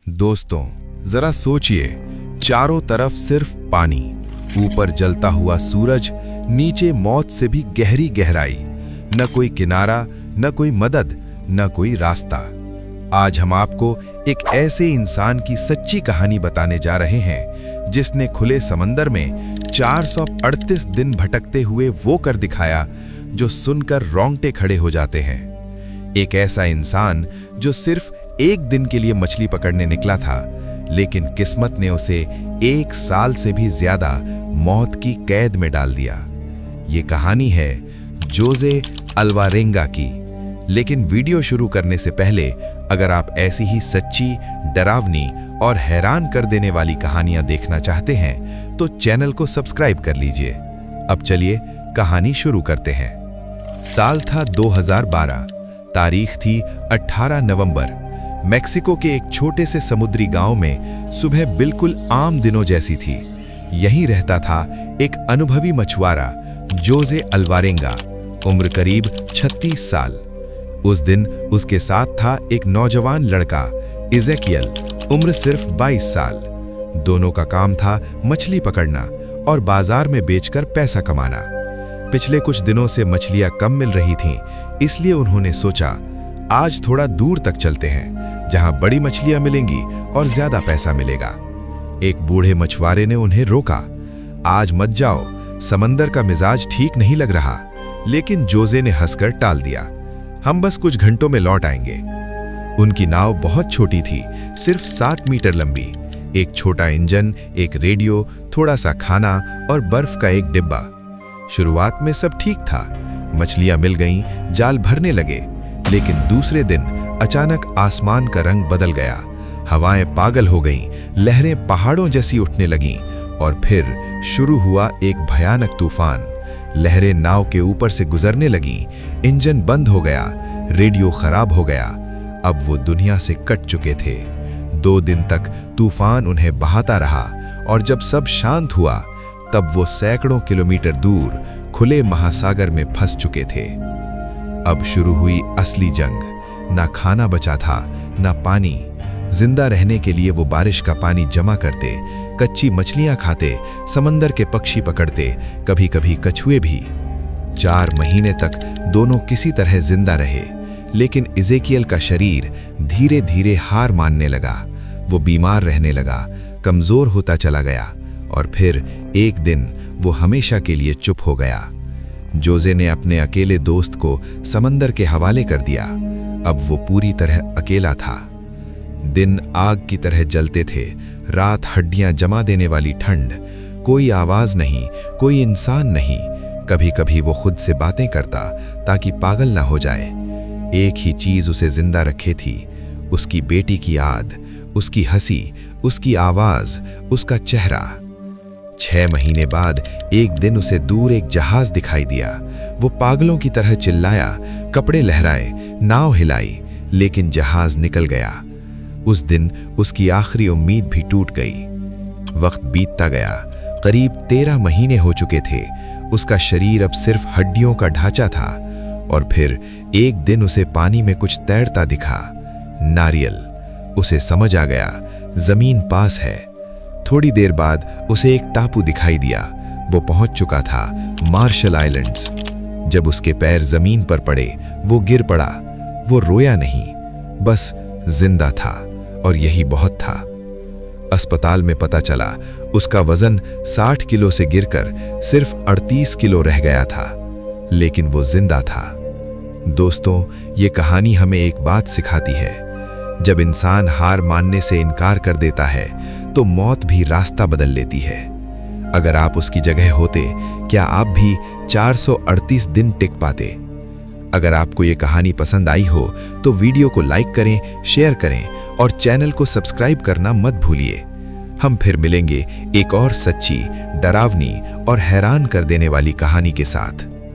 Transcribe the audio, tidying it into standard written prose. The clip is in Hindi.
दोस्तों, जरा सोचिए, चारों तरफ सिर्फ पानी, ऊपर जलता हुआ सूरज, नीचे मौत से भी गहरी गहराई। न कोई किनारा, न कोई मदद, न कोई रास्ता। आज हम आपको एक ऐसे इंसान की सच्ची कहानी बताने जा रहे हैं जिसने खुले समंदर में 438 दिन भटकते हुए वो कर दिखाया जो सुनकर रोंगटे खड़े हो जाते हैं। एक ऐसा इंसान जो सिर्फ एक दिन के लिए मछली पकड़ने निकला था, लेकिन किस्मत ने उसे 1 साल से भी ज्यादा मौत की कैद में डाल दिया। ये कहानी है जोसे अल्वारेंगा की। लेकिन वीडियो शुरू करने से पहले अगर आप ऐसी ही सच्ची, डरावनी और हैरान कर देने वाली कहानियां देखना चाहते हैं तो चैनल को सब्सक्राइब कर लीजिए। अब चलिए कहानी शुरू करते हैं। साल था 2012, तारीख थी 18 नवंबर। मेक्सिको के एक छोटे से समुद्री गांव में सुबह बिल्कुल आम दिनों जैसी थी। यहीं रहता था एक अनुभवी मछुआरा जोसे अल्वारेंगा, उम्र करीब 36 साल। उस दिन उसके साथ था एक नौजवान लड़का इज़ेकियल, उम्र सिर्फ 22 साल। दोनों का काम था मछली पकड़ना और बाजार में बेचकर पैसा कमाना। पिछले कुछ दिनों से मछलियां कम मिल रही थीं, इसलिए उन्होंने सोचा आज थोड़ा दूर तक चलते हैं जहां बड़ी मछलियां मिलेंगी और ज्यादा पैसा मिलेगा। एक बूढ़े मछुआरे ने उन्हें रोका, आज मत जाओ, समंदर का मिजाज ठीक नहीं लग रहा। लेकिन जोसे ने हंसकर टाल दिया, हम बस कुछ घंटों में लौट आएंगे। उनकी नाव बहुत छोटी थी, सिर्फ 7 मीटर लंबी। एक छोटा इंजन, एक रेडियो, थोड़ा सा खाना और बर्फ का एक डिब्बा। शुरुआत में सब ठीक था, मछलियां मिल गईं, जाल भरने लगे। लेकिन दूसरे दिन अचानक आसमान का रंग बदल गया, हवाएं पागल हो गईं, लहरें पहाड़ों जैसी उठने लगीं और फिर शुरू हुआ एक भयानक तूफान। लहरें नाव के ऊपर से गुजरने लगीं, इंजन बंद हो गया, रेडियो खराब हो गया। अब वो दुनिया से कट चुके थे। 2 दिन तक तूफान उन्हें बहाता रहा और जब सब शांत हुआ तब वो सैकड़ों किलोमीटर दूर खुले महासागर में फंस चुके थे। अब शुरू हुई असली जंग। ना खाना बचा था, ना पानी। जिंदा रहने के लिए वो बारिश का पानी जमा करते, कच्ची मछलियां खाते, समंदर के पक्षी पकड़ते, कभी कभी कछुए भी। 4 महीने तक दोनों किसी तरह जिंदा रहे, लेकिन इज़ेकियल का शरीर धीरे धीरे हार मानने लगा। वो बीमार रहने लगा, कमजोर होता चला गया और फिर एक दिन वो हमेशा के लिए चुप हो गया। जोसे ने अपने अकेले दोस्त को समंदर के हवाले कर दिया। अब वो पूरी तरह अकेला था। दिन आग की तरह जलते थे, रात हड्डियां जमा देने वाली ठंड। कोई आवाज नहीं, कोई इंसान नहीं। कभी कभी वो खुद से बातें करता ताकि पागल ना हो जाए। एक ही चीज उसे जिंदा रखे थी, उसकी बेटी की याद, उसकी हंसी, उसकी आवाज, उसका चेहरा। 6 महीने बाद एक दिन उसे दूर एक जहाज दिखाई दिया। वो पागलों की तरह चिल्लाया, कपड़े लहराए, नाव हिलाई, लेकिन जहाज निकल गया। उस दिन उसकी आखिरी उम्मीद भी टूट गई। वक्त बीतता गया, करीब 13 महीने हो चुके थे। उसका शरीर अब सिर्फ हड्डियों का ढांचा था। और फिर एक दिन उसे पानी में कुछ तैरता दिखा, नारियल। उसे समझ आ गया, जमीन पास है। थोड़ी देर बाद उसे एक टापू दिखाई दिया। वो पहुंच चुका था मार्शल आइलैंड्स। जब उसके पैर जमीन पर पड़े वो गिर पड़ा। वो रोया नहीं, बस जिंदा था और यही बहुत था। अस्पताल में पता चला उसका वजन 60 किलो से गिरकर सिर्फ 38 किलो रह गया था, लेकिन वो जिंदा था। दोस्तों, ये कहानी हमें एक बात सिखाती है, जब इंसान हार मानने से इनकार कर देता है तो मौत भी रास्ता बदल लेती है। अगर आप उसकी जगह होते, क्या आप भी 438 दिन टिक पाते? अगर आपको ये कहानी पसंद आई हो तो वीडियो को लाइक करें, शेयर करें और चैनल को सब्सक्राइब करना मत भूलिए। हम फिर मिलेंगे एक और सच्ची, डरावनी और हैरान कर देने वाली कहानी के साथ।